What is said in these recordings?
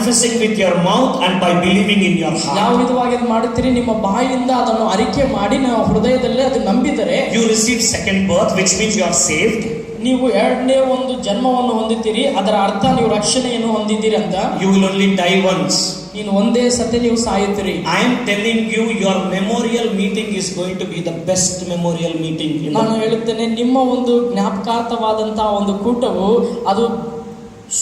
confessing with your mouth and by believing in your heart. ಯಾವ ವಿಧವಾಗಿ ಅದು ಮಾಡುತ್ತೀರಿ? ನಿಮ್ಮ ಬಾಯಿಯಿಂದ ಅದನ್ನು ಅರಿಕೆ ಮಾಡಿ ನಾವು ಹೃದಯದಲ್ಲಿ ಅದು ನಂಬಿದರೆ you receive second birth, which means you are saved. ನೀವು ಎರಡನೇ ಒಂದು ಜನ್ಮವನ್ನು ಹೊಂದಿದ್ದೀರಿ, ಅದರ ಅರ್ಥ ನೀವು ರಕ್ಷಣೆಯನ್ನು ಹೊಂದಿದ್ದೀರಿ ಅಂತ. You will only die once. ನೀನು ಒಂದೇ ಸತಿ ನೀವು ಸಾಯುತ್ತೀರಿ. I am telling you, your memorial meeting is going to be the best memorial meeting. ನಾನು ಹೇಳುತ್ತೇನೆ, ನಿಮ್ಮ ಒಂದು ಜ್ಞಾಪಕಾರ್ಥವಾದಂತಹ ಒಂದು ಕೂಟವು ಅದು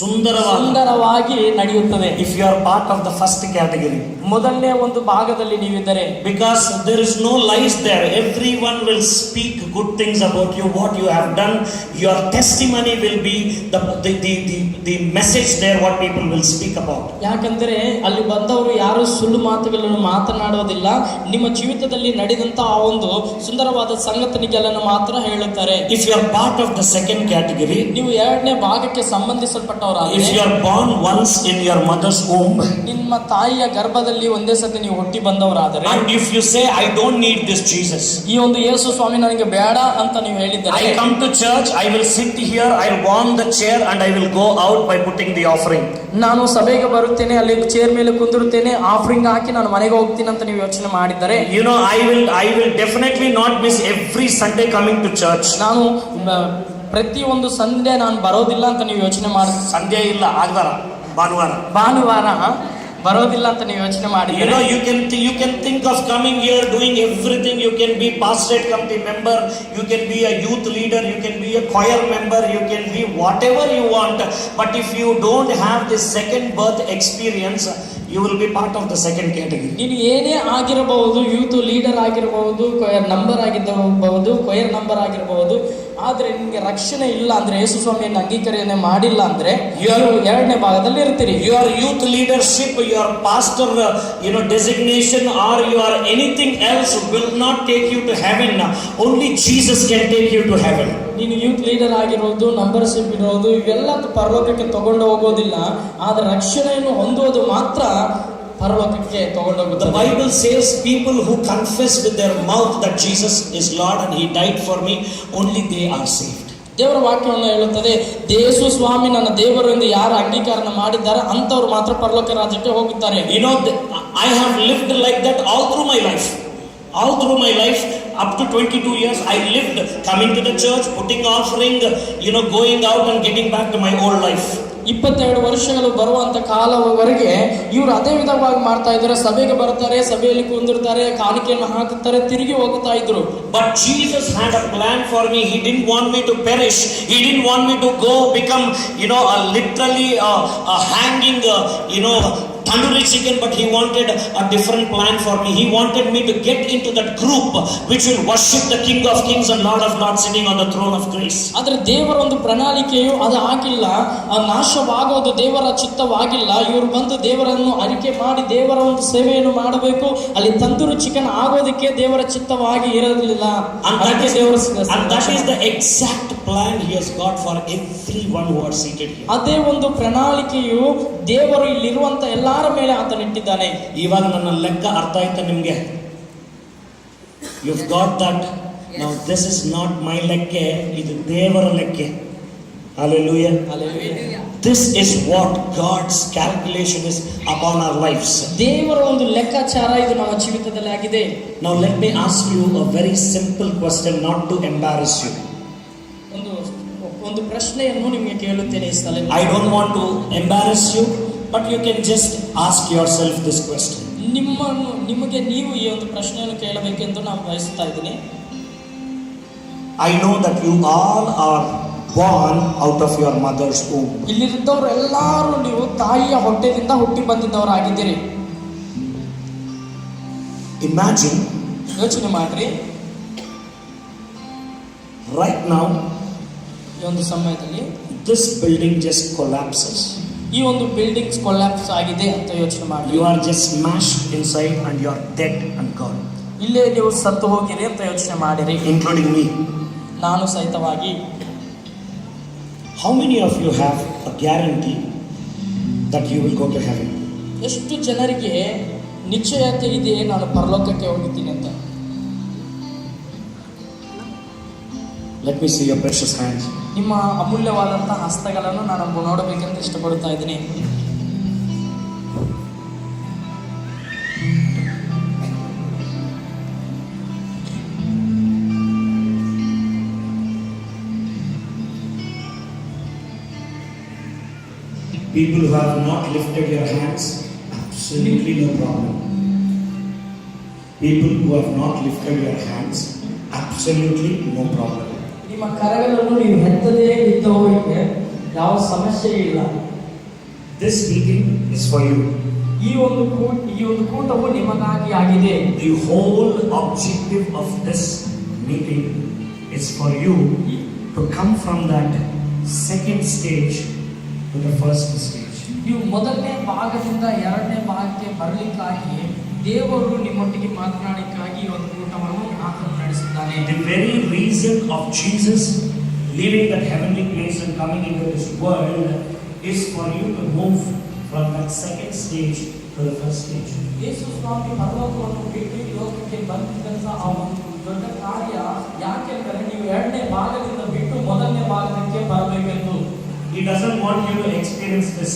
ಸುಂದರವಾಗಿ ನಡೆಯುತ್ತದೆ. If you are part of the first category, ಮೊದಲನೇ ಒಂದು ಭಾಗದಲ್ಲಿ ನೀವಿದ್ದರೆ, because there is no lies there, everyone will speak good things about you, what you have done. Your testimony will be the message there, what people will speak about. ಯಾಕಂದ್ರೆ ಅಲ್ಲಿ ಬಂದವರು ಯಾರು ಸುಳ್ಳು ಮಾತುಗಳನ್ನು ಮಾತನಾಡೋದಿಲ್ಲ. ನಿಮ್ಮ ಜೀವಿತದಲ್ಲಿ ನಡೆದಂತಹ ಒಂದು ಸುಂದರವಾದ ಸಂಗತಿಗಳನ್ನು ಮಾತ್ರ ಹೇಳುತ್ತಾರೆ. If you are part of the second category, ನೀವು ಎರಡನೇ ಭಾಗಕ್ಕೆ ಸಂಬಂಧಿಸಲ್ಪಟ್ಟವರಾದರೆ, if you are born once in your mother's womb, ನಿಮ್ಮ ತಾಯಿಯ ಗರ್ಭದಲ್ಲಿ ಒಂದೇ ಸತಿ ನೀವು ಹುಟ್ಟಿ ಬಂದವರಾದರೆ, and if you say I don't need this Jesus, ಈ ಒಂದು ಯೇಸು ಸ್ವಾಮಿ ನನಗೆ ಬೇಡ ಅಂತ ನೀವು ಹೇಳಿದರೆ, I come to church, I will sit here, I will warm the chair and I will go out by putting the offering. ನಾನು ಸಭೆಗೆ ಬರುತ್ತೇನೆ, ಅಲ್ಲಿ ಚೇರ್ ಮೇಲೆ ಕುಂದಿರುತ್ತೇನೆ, ಆಫರಿಂಗ್ ಹಾಕಿ ನಾನು ಮನೆಗೆ ಹೋಗ್ತೀನಿ ಅಂತ ನೀವು ಯೋಚನೆ ಮಾಡಿದರೆ, you know, I will definitely not miss every Sunday coming to church. ನಾನು ಪ್ರತಿ ಒಂದು ಸಂಡೆ ನಾನು ಬರೋದಿಲ್ಲ ಅಂತ ನೀವು ಯೋಚನೆ ಮಾಡಿ, ಸಂಡೇ ಇಲ್ಲ, ಆದಿವಾರ, ಭಾನುವಾರ ಬರೋದಿಲ್ಲ ಅಂತ ನೀವು ಯೋಚನೆ ಮಾಡಿ, you know, you can think of coming here doing everything. You can be pastorate committee member, you can be a youth leader, you can be a choir member, you can be whatever you want, but if you don't have this second birth experience, you will be part of the second category. ನೀನು ಏನೇ ಆಗಿರಬಹುದು, youth leader ಆಗಿರಬಹುದು, ಕೊಯರ್ number ಆಗಿರಬಹುದು, ಕೊಯರ್ number ಆಗಿರಬಹುದು, ಆದ್ರೆ ನಿಮಗೆ ರಕ್ಷಣೆ ಇಲ್ಲ ಅಂದ್ರೆ, ಯೇಸು ಸ್ವಾಮಿಯನ್ನು ಅಂಗೀಕರಣೆ ಮಾಡಿಲ್ಲ ಅಂದ್ರೆ ಎರಡನೇ ಭಾಗದಲ್ಲಿ ಇರ್ತೀರಿ. Your youth leadership, your pastor, designation, or your anything else will not take you to heaven. Only Jesus can take you to heaven. ನೀನು ಯೂತ್ ಲೀಡರ್ ಆಗಿರೋದು, ನಂಬರ್ಶಿಪ್ ಇರೋದು, ಇವೆಲ್ಲ ಪರಲೋಕಕ್ಕೆ ತಗೊಂಡು ಹೋಗೋದಿಲ್ಲ. ಆದ್ರೆ ರಕ್ಷಣೆಯನ್ನು ಹೊಂದುವುದು ಮಾತ್ರ ಪರಲೋಕಕ್ಕೆ ತಗೊಂಡೋಗುತ್ತೆ. The Bible says people who confess with their mouth that Jesus is Lord and He died for me, only they are saved. ದೇವರ ವಾಕ್ಯವನ್ನು ಹೇಳುತ್ತದೆ, ಯೇಸು ಸ್ವಾಮಿ ನನ್ನ ದೇವರು ಎಂದು ಯಾರು ಅಂಗೀಕಾರ ಮಾಡಿದ್ದಾರೆ ಅಂತವರು ಮಾತ್ರ ಪರಲೋಕ ರಾಜ್ಯಕ್ಕೆ ಹೋಗುತ್ತಾರೆ. You know, I have lived like that all through my life. All through my life, up to 22 years, I lived coming to the church, putting offering, going out and getting back to my old life. 22 ವರ್ಷಗಳು ಬರುವಂತ ಕಾಲವರೆಗೆ ಇವರು ಅದೇ ವಿಧವಾಗಿ ಮಾಡ್ತಾ ಇದ್ದಾರೆ. ಸಭೆಗೆ ಬರ್ತಾರೆ, ಸಭೆಯಲ್ಲಿ ಕುಂದಿರ್ತಾರೆ, ಕಾಣಿಕೆಯನ್ನು ಹಾಕುತ್ತಾರೆ, ತಿರುಗಿ ಹೋಗುತ್ತಾ ಇದ್ರು. But Jesus had a plan for me. He didn't want me to perish. He didn't want me to go become, literally a hanging, tandoori chicken, but He wanted a different plan for me. He wanted me to get into that group which will worship the King of Kings and Lord of Lords sitting on the throne of grace. ಆದರೆ ದೇವರ ಒಂದು ಪ್ರಣಾಳಿಕೆಯು ಅದು ಆಗಿಲ್ಲ, ನಾಶವಾಗೋದು ದೇವರ ಚಿತ್ತವಾಗಿಲ್ಲ. ಇವರು ಬಂದು ದೇವರನ್ನು ಅರಿಕೆ ಮಾಡಿ ದೇವರ ಒಂದು ಸೇವೆಯನ್ನು ಮಾಡಬೇಕು, ಅಲ್ಲಿ ತಂದೂರಿ ಚಿಕನ್ ಆಗೋದಕ್ಕೆ ದೇವರ ಚಿತ್ತವಾಗಿ ಇರಲಿಲ್ಲ. And that is the exact plan He has got for everyone who are seated here. ಅದೇ ಒಂದು ಪ್ರಣಾಳಿಕೆಯು ದೇವರು ಇಲ್ಲಿರುವಂತ ಎಲ್ಲರ ಮೇಲೆ ಆತನಿಟ್ಟಿದ್ದಾನೆ. ಇವಾಗ ನನ್ನ ಲೆಕ್ಕ ಅರ್ಥ ಆಯ್ತಾ ನಿಮ್ಗೆ? You've got that. Now this is not my ಲೆಕ್ಕೆ, ಇದು ದೇವರ ಲೆಕ್ಕೆ. Hallelujah. Hallelujah. This is what God's calculation is upon our lives. ದೇವರ ಒಂದು ಲೆಕ್ಕಾಚಾರ ಇದು ನಮ್ಮ ಜೀವಿತದಲ್ಲಿ ಆಗಿದೆ. Now let me ask you a very simple question, not to embarrass you. ಒಂದು ಪ್ರಶ್ನೆಯನ್ನು ನಿಮಗೆ ಕೇಳುತ್ತೇನೆ ಈ ಸ್ಥಳದಲ್ಲಿ. I don't want to embarrass you, but you can just ask yourself this question. ನಿಮಗೆ ನೀವು ಈ ಒಂದು ಪ್ರಶ್ನೆಯನ್ನು ಕೇಳಬೇಕೆಂದು ನಾನು ಬಯಸುತ್ತಾ ಇದ್ದೀನಿ. I know that you all are born out of your mother's womb. ಇಲ್ಲಿದ್ದವರು ಎಲ್ಲರೂ ನೀವು ತಾಯಿಯ ಹೊಟ್ಟೆಯಿಂದ ಹುಟ್ಟಿ ಬಂದಿದ್ದವರಾಗಿದ್ದೀರಿ. Imagine, ಯೋಚನೆ ಮಾಡ್ರಿ, right now ಈ ಒಂದು ಸಮಯದಲ್ಲಿ this building just collapses. ಈ ಒಂದು ಬಿಲ್ಡಿಂಗ್ಸ್ ಕೊಲ್ಯಾಪ್ಸ್ ಆಗಿದೆ ಅಂತ ಯೋಚನೆ ಮಾಡಿ. You are just smashed inside and you are dead and gone. ಇಲ್ಲೇ ನೀವು ಸತ್ತು ಹೋಗಿರಿ ಅಂತ ಯೋಚನೆ ಮಾಡಿರಿ, including me. ನಾನು ಸಹಿತವಾಗಿ. How many of you have a guarantee that you will go to heaven? ಎಷ್ಟು ಜನರಿಗೆ ನಿಶ್ಚಯತೆ ಇದೆ ನಾನು ಪರಲೋಕಕ್ಕೆ ಹೋಗುತ್ತೀನಿ ಅಂತ? Let me see your precious hands. ನಿಮ್ಮ ಅಮೂಲ್ಯವಾದಂತಹ ಹಸ್ತಗಳನ್ನು ನಾನು ನೋಡಬೇಕೆಂದು ಇಷ್ಟಪಡುತ್ತಾ ಇದ್ದೀನಿ. People who have not lifted your hands, absolutely no problem. People who have not lifted your hands, absolutely no problem. ನಿಮ್ಮ ಕರಗಳನ್ನು ನೀವು ಎತ್ತದೇ ಇದ್ದವರಿಗೆ ಯಾವ ಸಮಸ್ಯೆ ಇಲ್ಲ. This meeting is for you. ಈ ಒಂದು ಕೂಟವು ನಿಮಗಾಗಿ ಆಗಿದೆ. The whole objective of this meeting is for you to come from that second stage to the first stage. ನೀವು ಮೊದಲನೇ ಭಾಗದಿಂದ ಎರಡನೇ ಭಾಗಕ್ಕೆ ಬರಲಿಕ್ಕಾಗಿ ದೇವರು ನಿಮ್ಮೊಟ್ಟಿಗೆ ಮಾತನಾಡಲಿಕ್ಕಾಗಿ ಒಂದು ಕೂಟವನ್ನು ಆತನು ನಡೆಸಿದ್ದಾನೆ. The very reason of Jesus leaving that heavenly place and coming into this world is for you to move from that second stage to the first stage. ಯೇಸು ಸ್ವಾಮಿ ಪರಲೋಕವನ್ನು ಬಿಟ್ಟು ಈ ಲೋಕಕ್ಕೆ ಬಂದಿದ್ದಂತ ಆ ಒಂದು ದೊಡ್ಡ ಕಾರ್ಯ ಯಾಕೆಂದರೆ ನೀವು ಎರಡನೇ ಭಾಗದಿಂದ ಬಿಟ್ಟು ಮೊದಲನೇ ಭಾಗಕ್ಕೆ ಬರಬೇಕೆಂದು. He doesn't want you to experience this.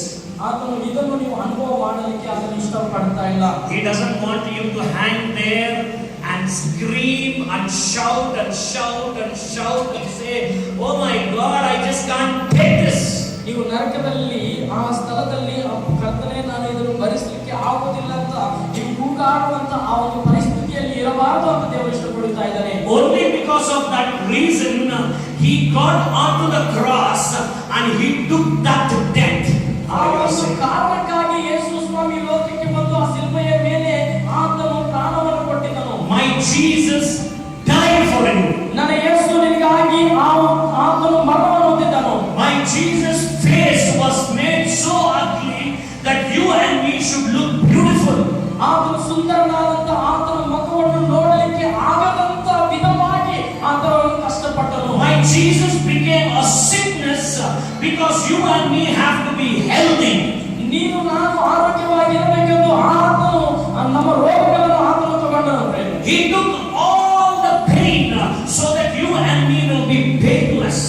ಆತನು ಇದನ್ನು ನೀವು ಅನುಭವ ಮಾಡಲಿಕ್ಕೆ ಅದನ್ನು ಇಷ್ಟಪಡ್ತಾ ಇಲ್ಲ. He doesn't want you to hang there and scream and shout and shout and shout and say, "Oh my God, I just can't take this." ನೀವು ನರಕದಲ್ಲಿ ಆ ಸ್ಥಳದಲ್ಲಿ ಕರ್ತನೆ ನಾನು ಇದನ್ನು ಭರಿಸಲಿಕ್ಕೆ ಆಗುವುದಿಲ್ಲ ಅಂತ ನೀವು ಕೂಗಾಡುವಂತ ಆ ಒಂದು ಪರಿಸ್ಥಿತಿಯಲ್ಲಿ ಇರಬಾರದು ಅಂತ ದೇವರು ಇಷ್ಟಪಡುತ್ತಾ ಇದ್ದಾನೆ. Only because of that reason he got onto the cross and he took that death. ಆ ಒಂದು ಕಾರಣಕ್ಕಾಗಿ ಯೇಸು ಸ್ವಾಮಿ ಲೋಕಕ್ಕೆ ಬಂದು ಆ ಶಿಲುಬೆಯ ಮೇಲೆ ಆತನು ಪ್ರಾಣವನ್ನು ಕೊಟ್ಟಿದ್ದನು. My Jesus died for you. ನನ್ನ ಯೇಸು ನಿನಗಾಗಿ ಆತನು ಮರಣವನ್ನು ಹೊಂದಿದನು. My Jesus face was made so ugly that you and me should look beautiful. ಆತನು ಸುಂದರನಾದಂತ ಆತನ ಮುಖವನ್ನು ನೋಡಲಿಕ್ಕೆ ಆಗದಂತ ವಿಧವಾಗಿ ಆತನು ಕಷ್ಟಪಟ್ಟನು. My Jesus became a sickness because you and me have to be healthy. ನೀನು ನಾನು ಆರೋಗ್ಯವಾಗಿರಬೇಕೆಂದು ಆತನು ನಮ್ಮ ರೋಗಗಳನ್ನು ಆತನು ತಗೊಂಡನು. He took all the pain so that you and me will be painless.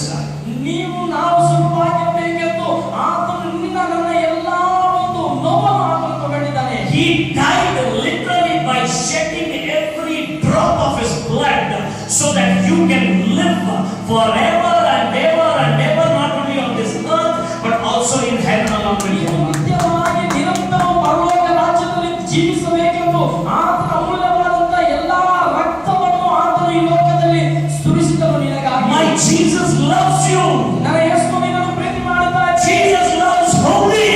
ನೀವು ನಾವು ಸುಖವಾಗಿರಬೇಕೆಂದು ಆತನು ನಿನ್ನ ನನ್ನ ಎಲ್ಲಾ ಒಂದು ನೋವನ್ನು ಆತನು ತಗೊಂಡಿದ್ದಾನೆ. He died literally by shedding every drop of his blood so that you can live forever and ever and ever, not only on this earth but also in heaven along with him. ನಿತ್ಯವಾಗಿ ನಿರಂತರ ಪರಲೋಕ ರಾಜ್ಯದಲ್ಲಿ ಜೀವಿಸಬೇಕೆಂದು ಆತನ ಅಮೂಲ್ಯವಾದಂತ ಎಲ್ಲಾ ರಕ್ತವನ್ನು ಆತನು ಈ ಲೋಕದಲ್ಲಿ ಸುರಿಸಿದನು ನಿನಗಾಗಿ. My Jesus loves you. ನನ್ನ ಯೇಸು ನಿನ್ನನ್ನು ಪ್ರೀತಿ ಮಾಡುತ್ತಾನೆ. Jesus loves holy.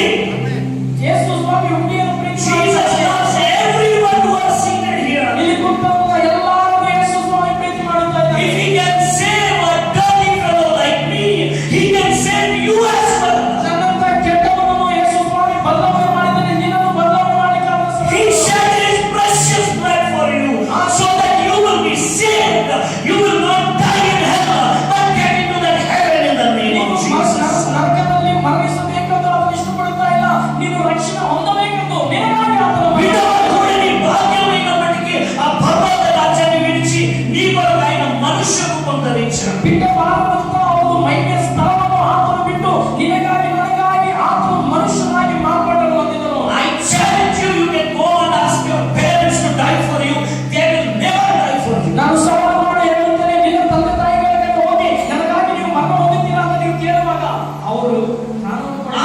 ಯೇಸು ಸ್ವಾಮಿ ಹುಟ್ಟಿಯನ್ನು ಪ್ರೀತಿ Jesus ಮಾಡುತ್ತಾನೆ. loves everyone who are seated here. ಇಲ್ಲಿ ಕುಳಿತವರ ಎಲ್ಲರನ್ನು ಯೇಸು ಸ್ವಾಮಿ ಪ್ರೀತಿ ಮಾಡುತ್ತಾನೆ. If he can save a dirty fellow like me, he can save you as well. ನನ್ನಂತ ಕೆಟ್ಟವನನ್ನು ಯೇಸು ಸ್ವಾಮಿ ಬದಲಾವಣೆ ಮಾಡಿದ್ದಾನೆ. ನಿನ್ನನ್ನು ಬದಲಾವಣೆ ಮಾಡಲಿಕ್ಕೆ He shed his precious blood for you so that you will be saved. You will not die in hell but get into that heaven in the name of Jesus. ನರಕದಲ್ಲಿ ಮರಣಿಸಬೇಕೆಂದು ಆತನು ಇಷ್ಟಪಡುತ್ತಾ ಇಲ್ಲ. ನೀನು ರಕ್ಷಣೆ ಹೊಂದಬೇಕೆಂದು ನಿನಗಾಗಿ ಆತನು విడవకూడని భాగ్యమైన మటుకి ఆ పర్వత రాజ్యాన్ని విడిచి నీ కొరకైన మనుష్య రూపం ధరించాడు. ಬಿಟ್ಟಬಾರದಂತ ಒಂದು ಮಹಿಮೆಯ ಸ್ಥಳವನ್ನು ಆತನು ಬಿಟ್ಟು ನಿನಗಾಗಿ ನನಗಾಗಿ ಆತನು ಮನುಷ್ಯನಾಗಿ ಮಾರ್ಪಾಟನ್ನು ಹೊಂದಿದನು. I challenge you, you can go and ask your parents to die for you. They will never die for you. ನಾನು ಸವಾಲು ಮಾಡಿ ಹೇಳುತ್ತೇನೆ, ನಿನ್ನ ತಂದೆ ತಾಯಿಗಳ ಕಡೆ ಹೋಗಿ ನನಗಾಗಿ ನೀವು ಮರಣ ಹೊಂದುತ್ತೀರಾ ಅಂತ ನೀವು ಕೇಳುವಾಗ ಅವರು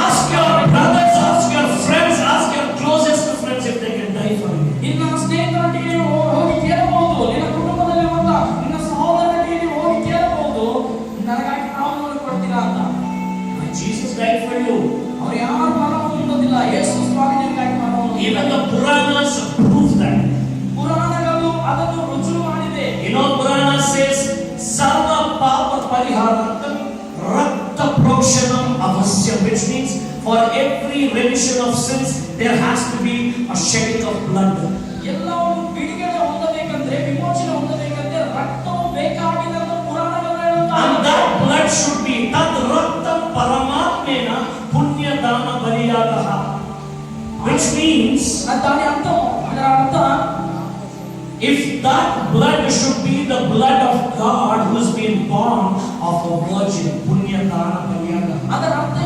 Ask your brothers, ask your friends, ask your closest friends if they can die for you. ನಿನ್ನ ಸ್ನೇಹಿತರೊಟ್ಟಿಗೆ ನೀವು ಹೋಗಿ ಕೇಳಬಹುದು. ನಿನ್ನ ಕುಟುಂಬದಲ್ಲಿರುವಂತ ನಿನ್ನ ಸಹೋದರರಿಗೆ ನೀವು ಹೋಗಿ ಕೇಳಬಹುದು, ನನಗಾಗಿ ಪ್ರಾಣವನ್ನು ಕೊಡ್ತೀರಾ ಅಂತ. Jesus died for you. ಅವರು ಯಾರು ಮರಣ ಹೊಂದೋದಿಲ್ಲ. ಯೇಸು ಸ್ವಾಮಿ ನಿನಗಾಗಿ ಮರಣವನ್ನು Even the Puranas prove that. ಪುರಾಣಗಳು ಅದನ್ನು ರುಜುವು ಮಾಡಿದೆ. You know, Purana says, Sarva Papa Pariharantam Rakta Prokshanam Avasyam, which means for every remission of sins, there has to be a shedding of blood. ಎಲ್ಲವನ್ನು ಬಿಡುಗಡೆ ಹೊಂದಬೇಕಂದ್ರೆ, ವಿಮೋಚನೆ ಹೊಂದಬೇಕಂದ್ರೆ ರಕ್ತವು ಬೇಕಾಗಿದೆ ಅಂತ ಪುರಾಣಗಳು ಹೇಳುತ್ತಾರೆ. And that blood should be Tad Raktam Paramatmena Punyadana Baliyagaha, which means దాని అర్థం, ಅದರ ಅರ್ಥ, if that blood should be the blood of God who's been born of a virgin, Punyadana Baliyagaha. ಅದರ ಅರ್ಥ